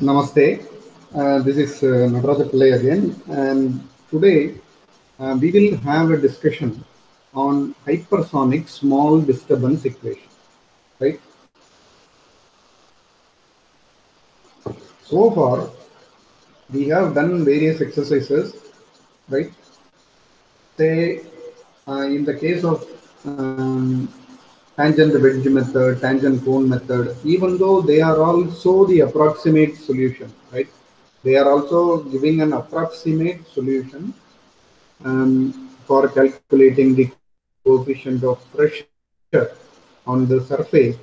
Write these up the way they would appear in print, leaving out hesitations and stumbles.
Namaste. This is Nataraja Pillai again, and today we will have a discussion on hypersonic small disturbance equation. Right. So far, we have done various exercises. Right. Say, in the case of tangent wedge method, tangent cone method, even though they are also the approximate solution, right? They are also giving an approximate solution for calculating the coefficient of pressure on the surface.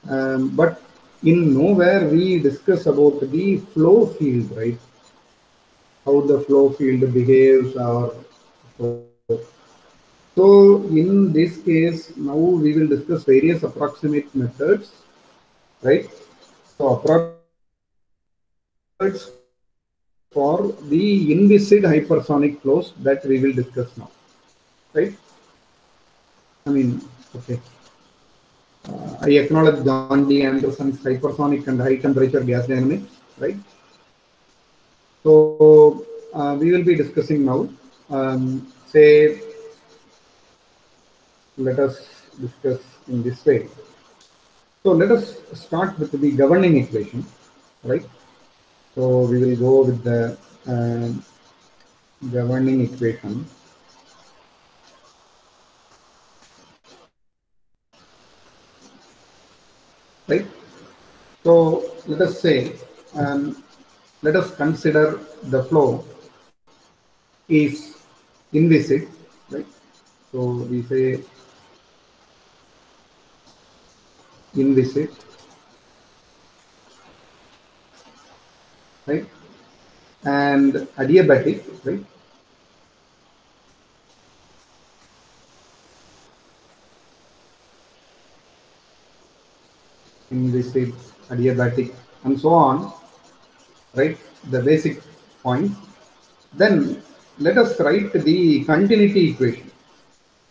But in nowhere we discuss about the flow field, right? How the flow field behaves or so. So in this case, now we will discuss various approximate methods, right? So approximate methods for the inviscid hypersonic flows that we will discuss now, right? I mean, okay. I acknowledge John D. Anderson's hypersonic and high temperature gas dynamics, right? So we will be discussing now. Say, let us discuss in this way. So let us start with the governing equation, right? So we will go with the governing equation. Right. So let us say, let us consider the flow is inviscid, right? So we say inviscid, right? And adiabatic, right? Inviscid, adiabatic, and so on, right? The basic point. Then let us write the continuity equation,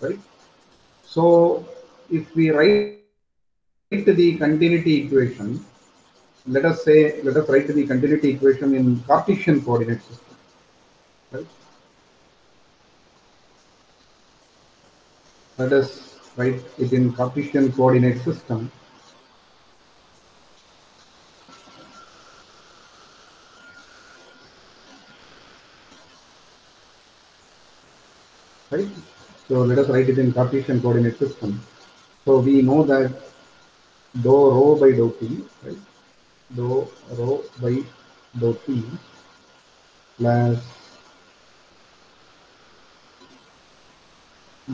right? So if we write the continuity equation, let us write the continuity equation in Cartesian coordinate system, right? Let us write it in Cartesian coordinate system. Right? So let us write it in Cartesian coordinate system. So we know that dou rho by dou t, right? Dou rho by dou t plus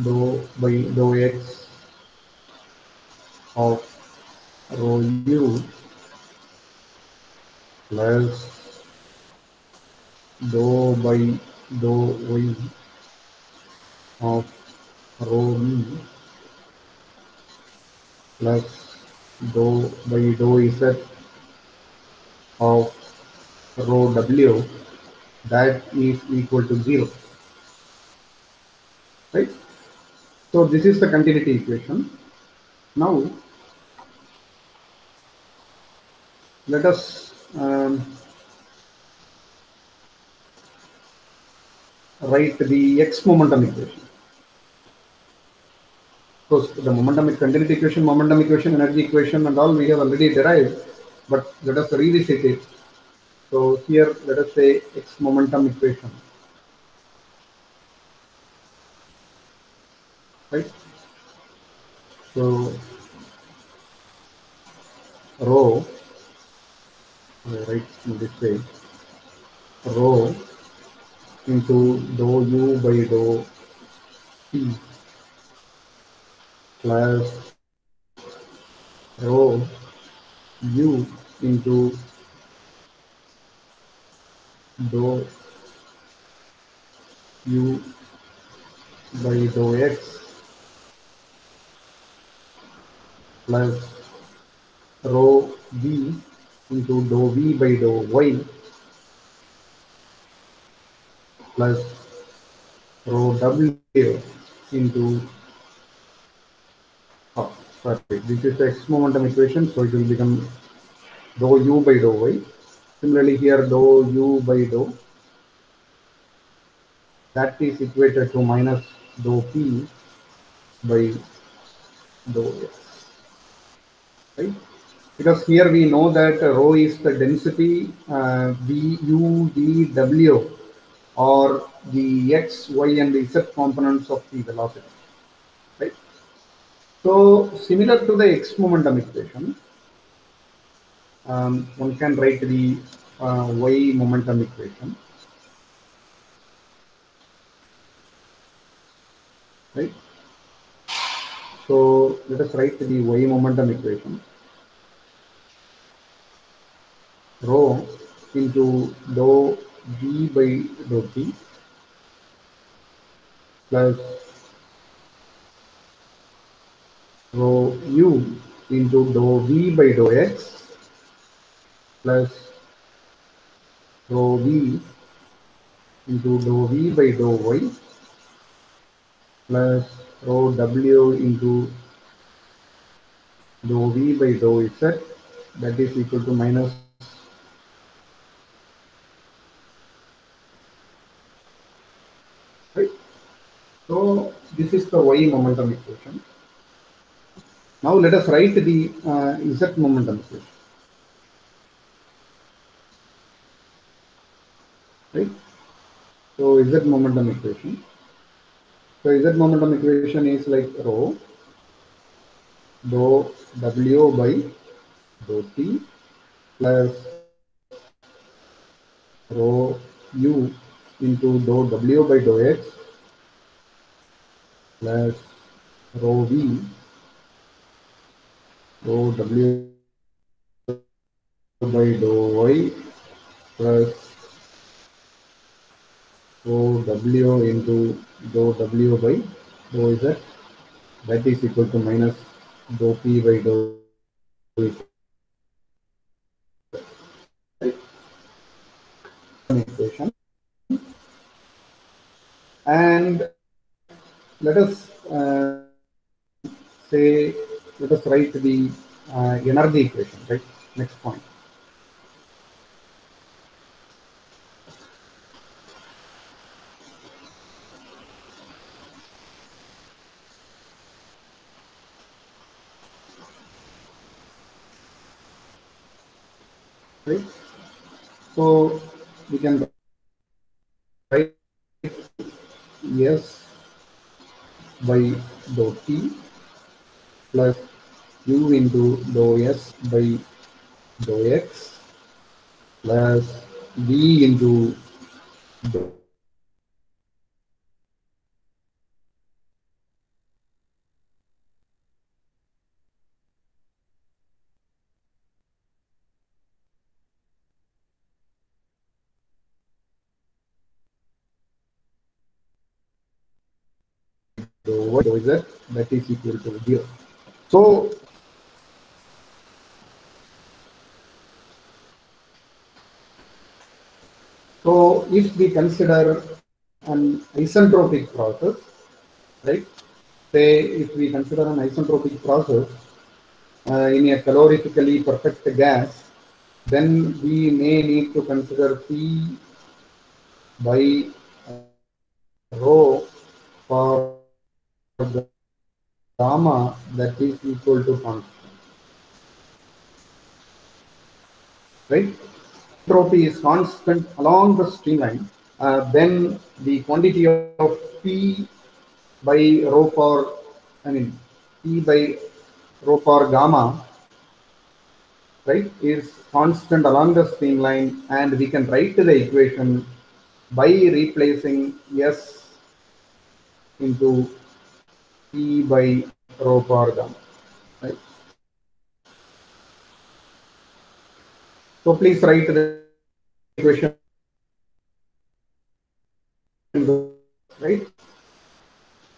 dou by dou x of rho u plus dou by dou y of rho v plus dou by dou z of rho w, that is equal to 0, right? So this is the continuity equation. Now let us write the x momentum equation. Of course, the momentum continuity equation, momentum equation, energy equation, and all we have already derived, but let us revisit it. So here, let us say x momentum equation, right? So rho, I write in this way, rho into dou u by dou t plus rho u into dou u by dou x plus rho v into dou v by dou y plus rho w into, oh, sorry, this is the x momentum equation, so it will become dou u by dou y Similarly here dou u by dou, that is equated to minus dou p by dou s, right? Because here we know that rho is the density v u d w, or the x, y, and z components of the velocity, right? So similar to the x momentum equation, one can write the y momentum equation, right? So let us write the y momentum equation. Rho into dou v by dou t plus rho u into dou v by dou x plus rho v into dou v by dou y plus rho w into dou v by dou z, that is equal to minus right. So this is the y momentum equation. Now let us write the z momentum equation, right? So z momentum equation. So z momentum equation is like rho dou w by dou t plus rho u into dou w by dou x plus rho v dou w by dou y plus rho w into dou w by dou z, that is equal to minus dou p by dou z. Equation. And let us say, let us write the energy equation, right? Next point. Right? So we can write S by dou t plus u into dou s by dou x plus v into dou y dou z, that is equal to 0. So if we consider an isentropic process, right? Say if we consider an isentropic process in a calorifically perfect gas, then we may need to consider P by rho for gamma that is equal to constant, right? Entropy is constant along the streamline, then the quantity of P by rho for, I mean, P by rho for gamma, right, is constant along the streamline, and we can write the equation by replacing S into P by rho for gamma, right? So please write the equation, right?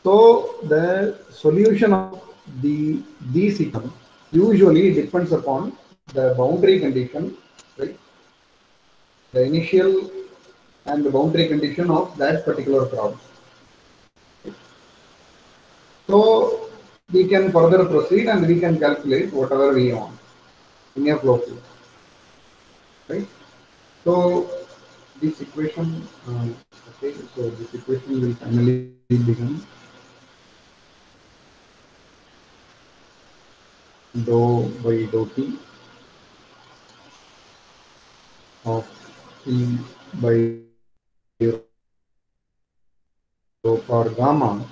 So the solution of these equations usually depends upon the boundary condition, right? The initial and the boundary condition of that particular problem. So we can further proceed and we can calculate whatever we want in a flow field, right? So this equation, okay, so this equation will finally become dou by dou t of E by rho power gamma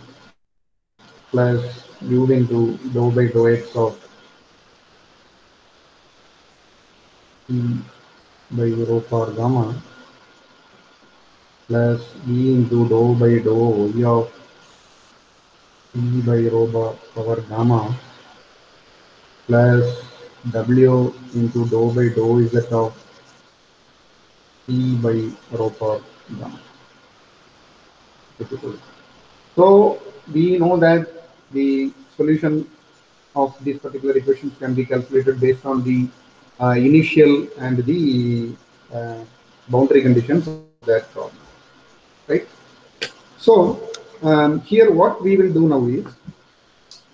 plus u into dou by dou x of E by rho power gamma plus E into dou by dou y of E by rho power gamma plus W into dou by dou z of E by rho power gamma. So we know that the solution of these particular equations can be calculated based on the initial and the uh, boundary conditions of that problem, right? So here what we will do now is,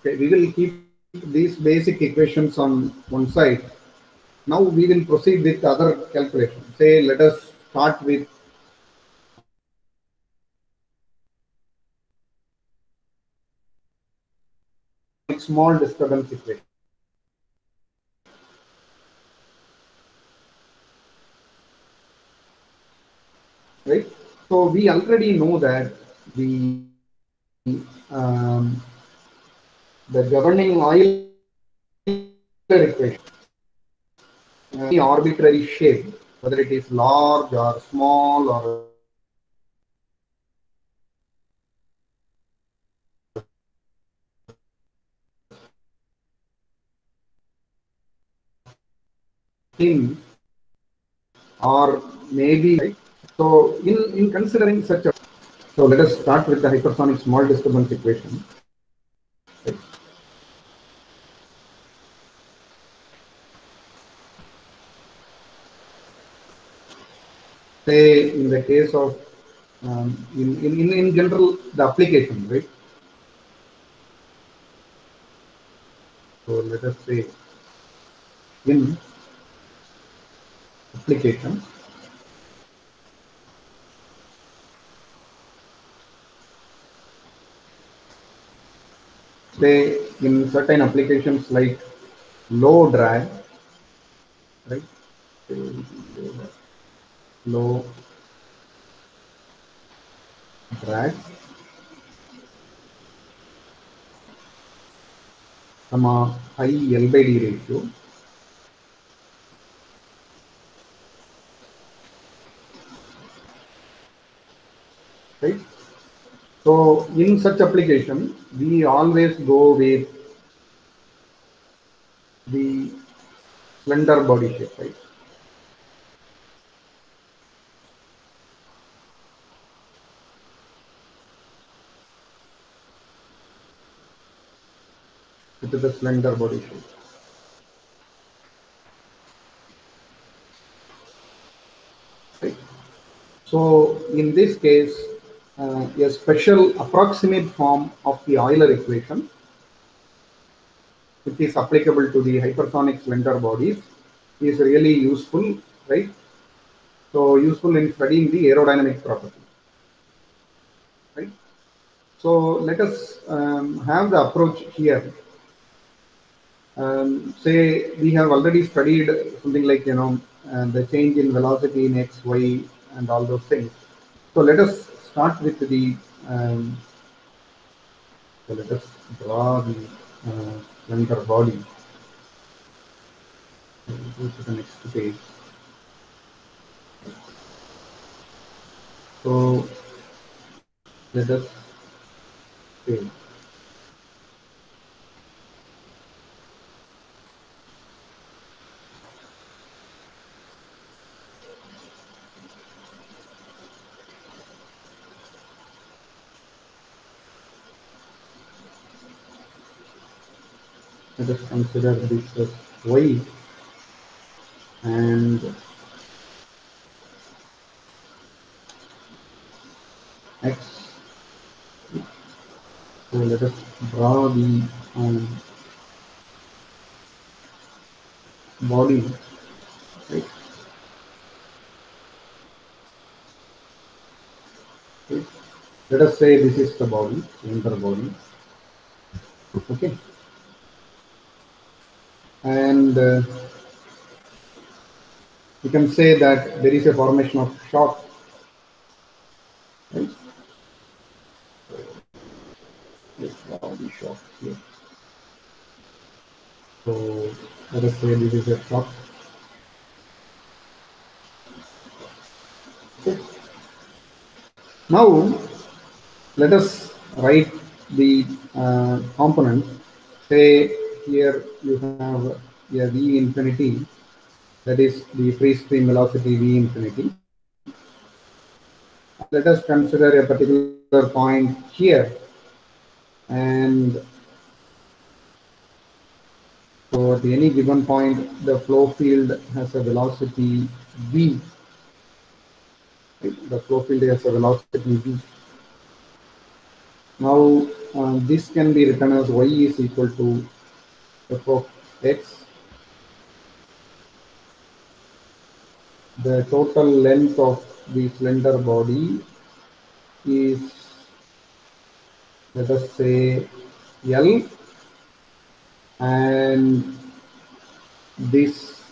okay, we will keep these basic equations on one side. Now we will proceed with other calculations. Say let us start with small disturbance equation, right? So we already know that the um, the governing Euler equation, any arbitrary shape, whether it is large or small or thin, or maybe, right? So in considering such a, so let us start with the hypersonic small disturbance equation. Right? Say in the case of in general the application, right? So let us say in application, say in certain applications like low drag, right? Low drag, high L by D ratio, right? So in such application, we always go with the slender body shape, right? It is a slender body shape, right? So in this case, a special approximate form of the Euler equation, which is applicable to the hypersonic slender bodies, is really useful, right? So useful in studying the aerodynamic properties, right? So let us have the approach here. Say we have already studied something like the change in velocity in x, y, and all those things. So let us start with the so let us draw the slender body. Go to the next page. So let us say let us consider this as y and x. So let us draw the body, right? Okay. Let us say this is the body, slender body. Okay. And you can say that there is a formation of shock. Right? This body shock here. So let us say this is a shock. Okay. Now let us write the component. Say here you have a v infinity, that is the free stream velocity v infinity. Let us consider a particular point here, and so at any given point the flow field has a velocity v. Right? The flow field has a velocity v. Now this can be written as y is equal to f of x. The total length of the slender body is, let us say, L, and this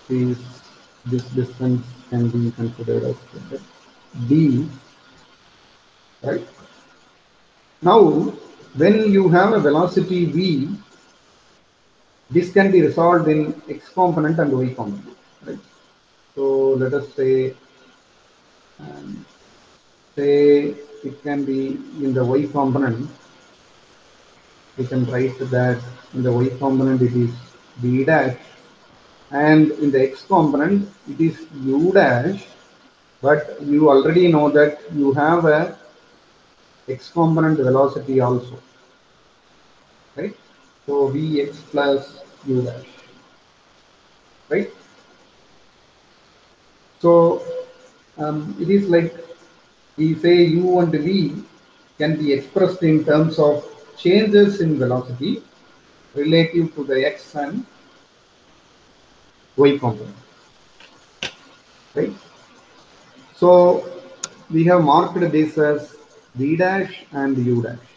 is this distance can be considered as d, right? Now, when you have a velocity v, this can be resolved in x component and y component, right? So let us say, um, say it can be in the y component. We can write that in the y component it is b dash, and in the x component it is u dash, but you already know that you have a x component velocity also, right? So vx plus u dash, right? So it is like we say u and v can be expressed in terms of changes in velocity relative to the x and y component, right? So we have marked this as v dash and u dash,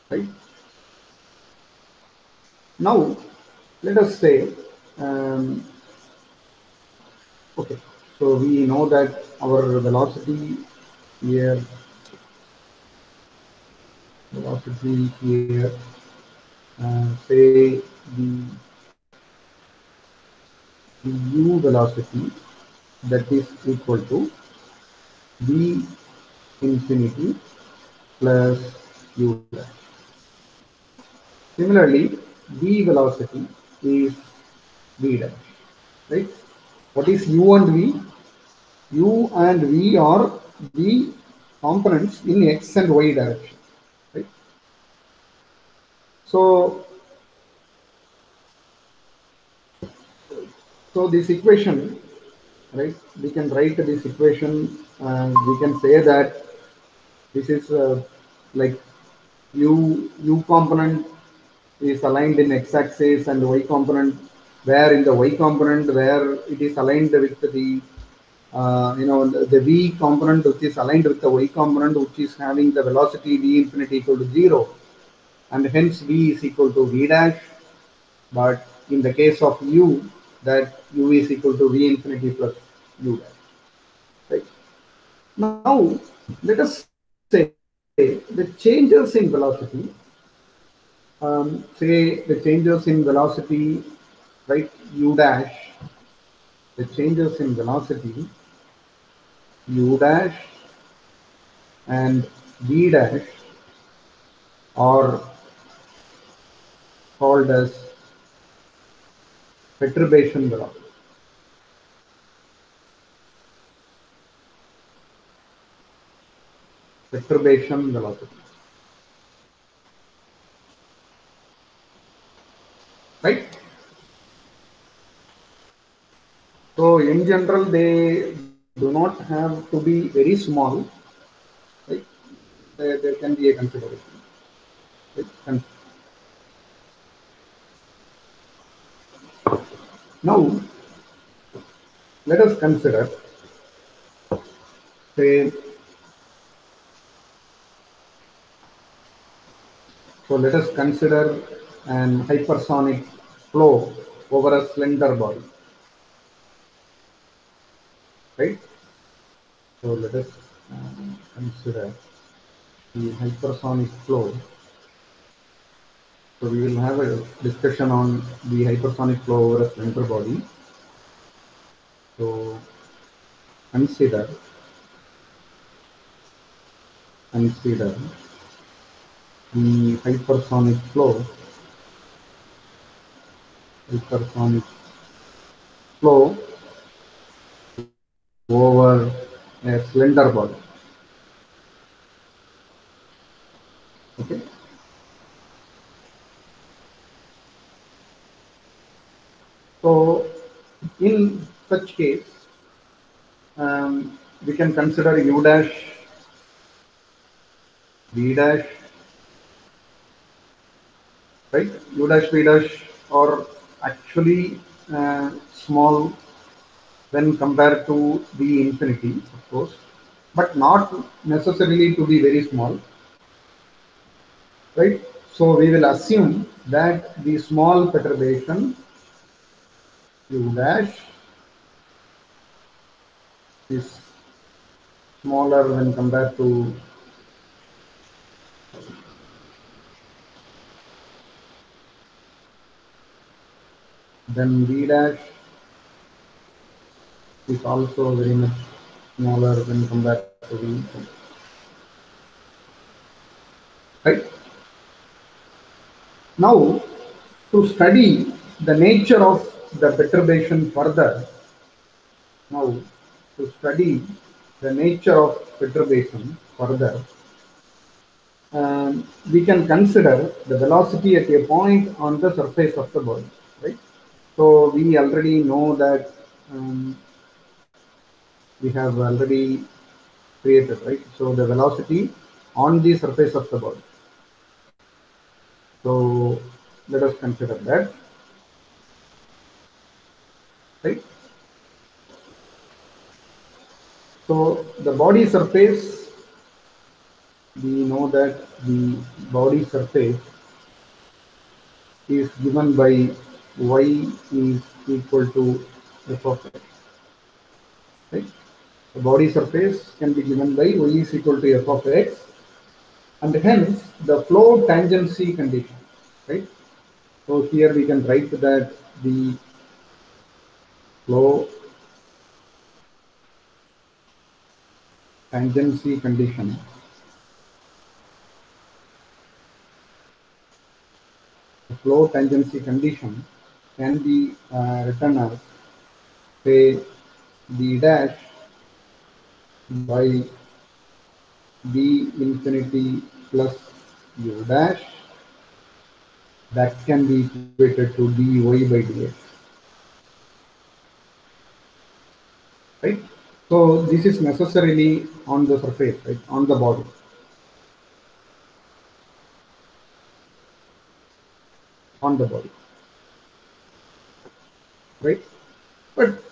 right? Now let us say, um, okay, so we know that our velocity here, say the u velocity, that is equal to v infinity plus u dash. Similarly, v velocity is v dash, right? What is u and v? U and v are the components in x and y direction, right? So, so this equation, right? We can write this equation, and we can say that this is like u component is aligned in x-axis, and y component, where in the y component where it is aligned with the the v component which is aligned with the y component, which is having the velocity v infinity equal to 0, and hence v is equal to v dash. But in the case of u, that u is equal to v infinity plus u dash, right? Now let us say the changes in velocity, say the changes in velocity, right, u dash, the changes in velocity u dash and v dash are called as perturbation velocity. Perturbation velocity, right? So in general, they do not have to be very small, right? There can be a consideration, right? Now let us consider, say, So let us consider an hypersonic flow over a slender body, right? So let us consider the hypersonic flow. So we will have a discussion on the hypersonic flow over a slender body. So consider consider the hypersonic flow over a slender body. Okay. So in such case, we can consider u dash, v dash, right? U dash, v dash are actually small when compared to the infinity, of course, but not necessarily to be very small, right? So we will assume that the small perturbation u dash is smaller when compared to then v dash is also very much smaller when compared to the infinity, right? Now, to study the nature of the perturbation further, now to study the nature of perturbation further, we can consider the velocity at a point on the surface of the body, right? So we already know that we have already created, right? So the velocity on the surface of the body. So let us consider that, right? So the body surface, we know that the body surface is given by y is equal to f of x, right? The body surface can be given by y is equal to f of x, and hence the flow tangency condition, right? So here we can write that the flow tangency condition, the flow tangency condition can be written as, say, d dash by d infinity plus u dash, that can be equated to dy by dx, right? So this is necessarily on the surface, right, on the body, on the body, right? But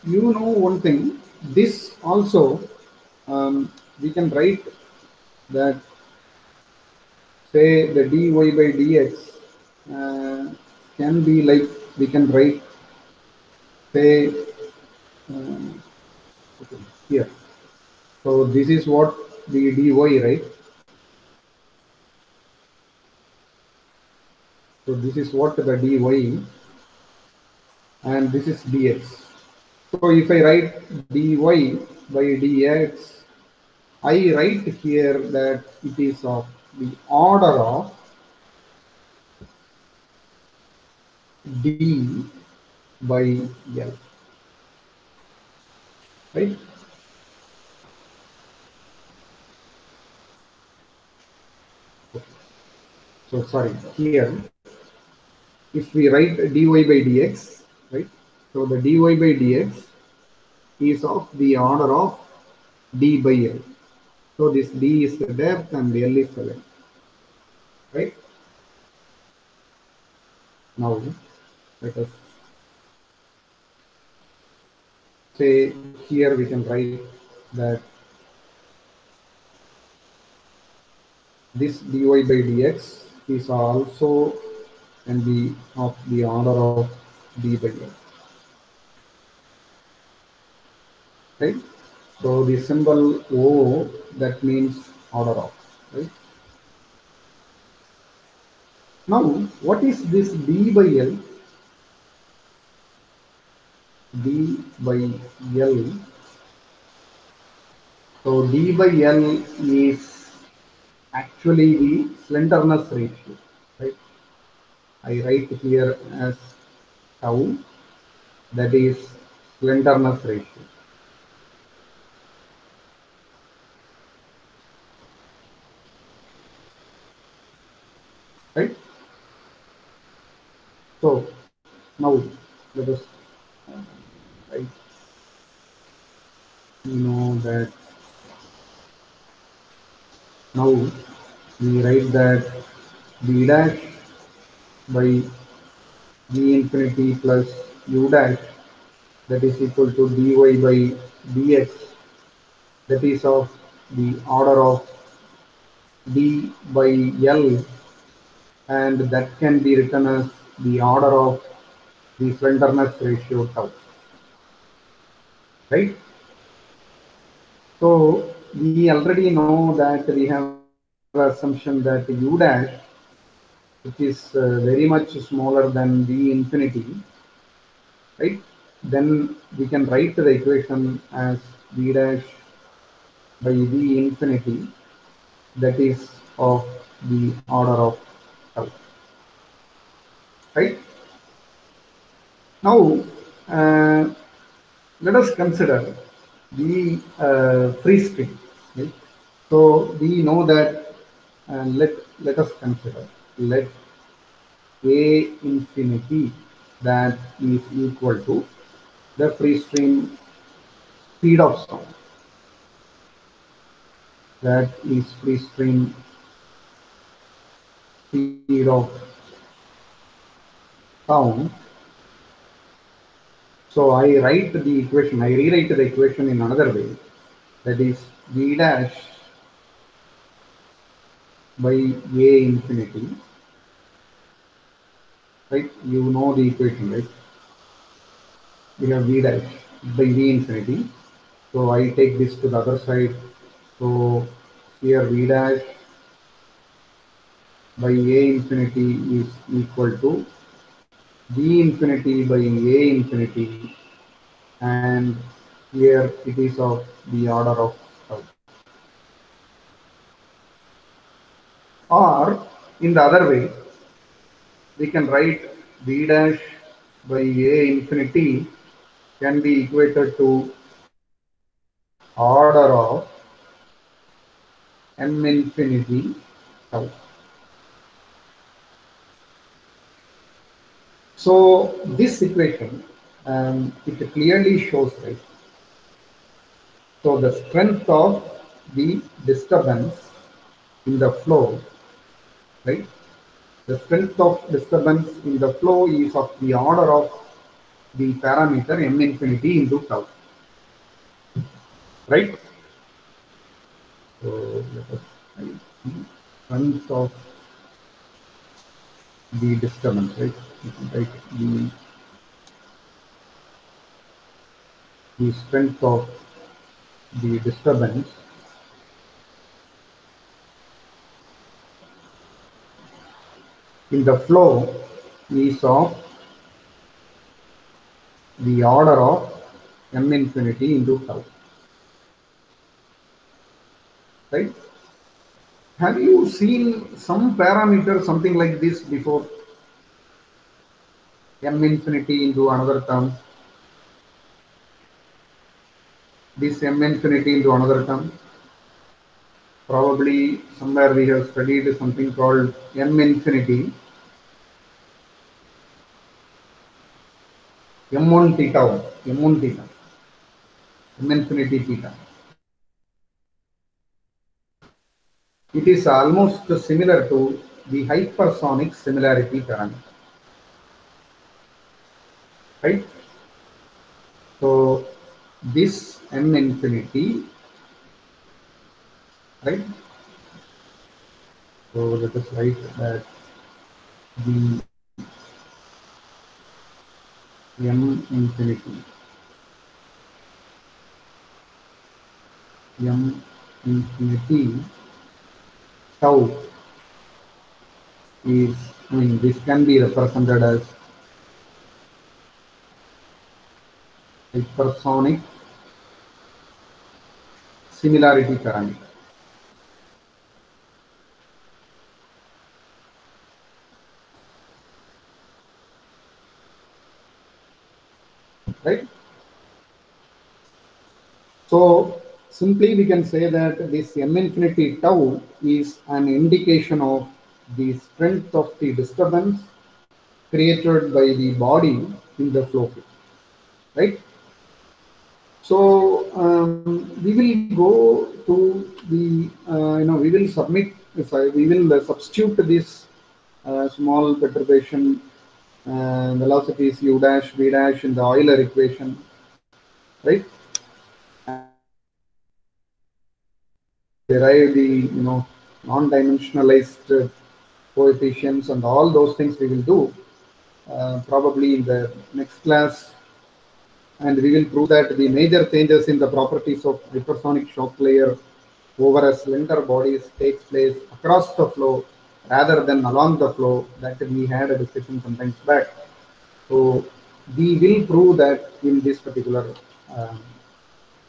you know one thing, this also we can write that, say, the dy by dx uh, can be like, we can write, say, uh, here. So this is what the dy, right? So this is what the dy, and this is dx. So if I write dy by dx, I write here that it is of the order of d by l, right? So sorry, here if we write dy by dx, right? So the dy by dx is of the order of d by l. So this d is the depth and l is the length, right? Now let us say, here we can write that this dy by dx is also can be of the order of d by l, right? So the symbol O, that means order of, right? Now, what is this d by l? D by L. So D by L is actually the slenderness ratio, right? I write here as tau, that is slenderness ratio, right? So now let us write, that now we write that d dash by d infinity plus u dash, that is equal to dy by dx, that is of the order of d by L, and that can be written as the order of the slenderness ratio tau, right? So we already know that we have assumption that u dash, which is very much smaller than d infinity, right? Then we can write the equation as d dash by d infinity, that is of the order of tau, right? Now, uh, let us consider the free string. Right? So we know that, let us consider, let a infinity, that is equal to the free stream speed of sound, that is free stream speed of sound. So I write the equation, I rewrite the equation in another way, that is v dash by a infinity, right? You know the equation, right? We have v dash by v infinity. So I take this to the other side. So here v dash by a infinity is equal to v infinity by a infinity, and here it is of the order of tau. Or in the other way, we can write v dash by a infinity can be equated to order of m infinity tau. So this equation, it clearly shows, right? So the strength of the disturbance in the flow, right? The strength of disturbance in the flow is of the order of the parameter m infinity into tau, right? So let us write the strength of the disturbance, right? You can write the strength of the disturbance in the flow is of the order of m infinity into tau, right? Have you seen some parameter something like this before? M infinity into another term, this m infinity into another term. Probably somewhere we have studied something called m infinity, m1 theta, m1 theta, m infinity theta. It is almost similar to the hypersonic similarity parameter, right? So this m infinity, right? So let us write that the M infinity, M infinity tau is, I mean, this can be represented as hypersonic similarity parameter, right? So simply we can say that this M infinity tau is an indication of the strength of the disturbance created by the body in the flow field, right? So we will go to the, we will submit, we will substitute this small perturbation velocities u dash v dash in the Euler equation, right? Derive the, non-dimensionalized coefficients and all those things we will do probably in the next class, and we will prove that the major changes in the properties of hypersonic shock layer over a slender bodies takes place across the flow rather than along the flow, that we had a discussion sometimes back. So we will prove that in this particular um,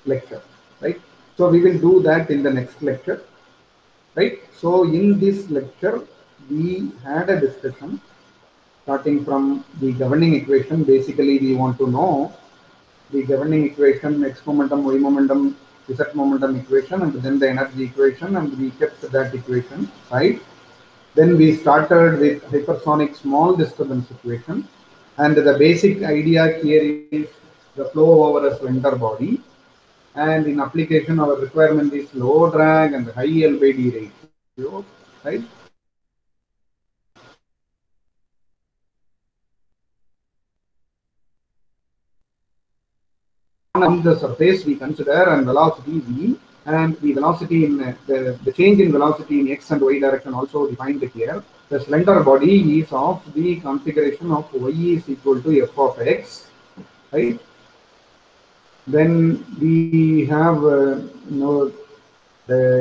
lecture, right? So we will do that in the next lecture, right? So in this lecture, we had a discussion starting from the governing equation. Basically, we want to know the governing equation, x momentum, y momentum, z momentum equation, and then the energy equation, and we kept that equation, right? Then we started with hypersonic small disturbance equation, and the basic idea here is the flow over a slender body, and in application our requirement is low drag and high L by D ratio, right? On the surface we consider and velocity v, and the velocity in the change in velocity in x and y direction also defined here. The slender body is of the configuration of y is equal to f of x, right? Then we have the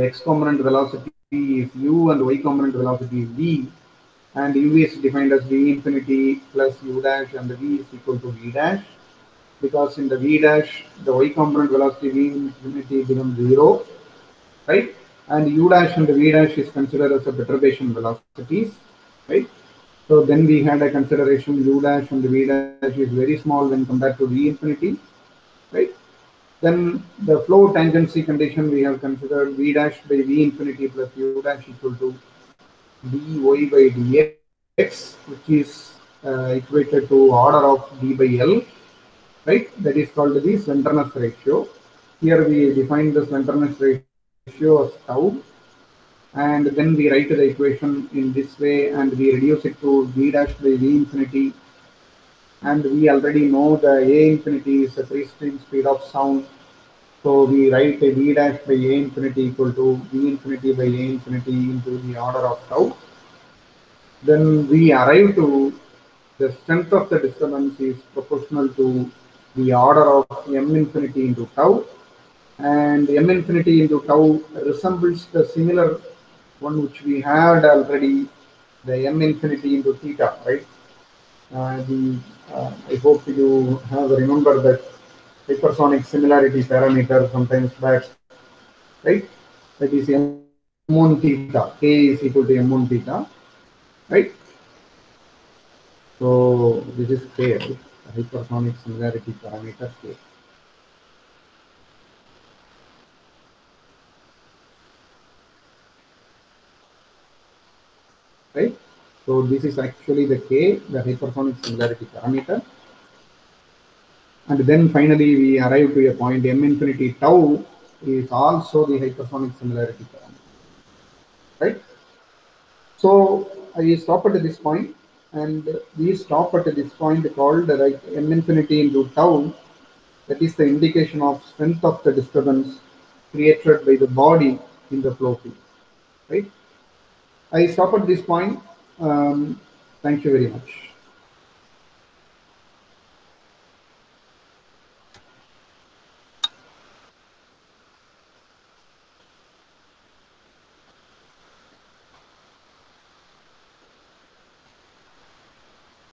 x component velocity is u and y component velocity is v, and u is defined as v infinity plus u dash, and the v is equal to v dash, because in the v dash the y component velocity v infinity becomes 0, right? And u dash and the v dash is considered as a perturbation velocities, right? So then we had a consideration u dash and the v dash is very small when compared to v infinity, right? Then the flow tangency condition we have considered v dash by v infinity plus u dash equal to dy by dx, which is equated to order of d by L, right? That is called the slenderness ratio. Here we define the slenderness ratio as tau, and then we write the equation in this way, and we reduce it to v dash by v infinity, and we already know the a infinity is the free stream speed of sound. So we write a v dash by a infinity equal to v infinity by a infinity into the order of tau. Then we arrive to the strength of the disturbance is proportional to the order of m infinity into tau, and m infinity into tau resembles the similar one which we had already, the m infinity into theta, right? I hope you have remembered that hypersonic similarity parameter sometimes back, right? That is m1 theta, k is equal to m1 theta, right? So this is k, right? Hypersonic similarity parameter k. Right? So this is actually the k, the hypersonic similarity parameter. And then finally we arrive to a point m infinity tau is also the hypersonic similarity parameter. Right? So I stop at this point, and we stop at this point called like m infinity into tau. That is the indication of strength of the disturbance created by the body in the flow field. Right? I stop at this point. Um, Thank you very much.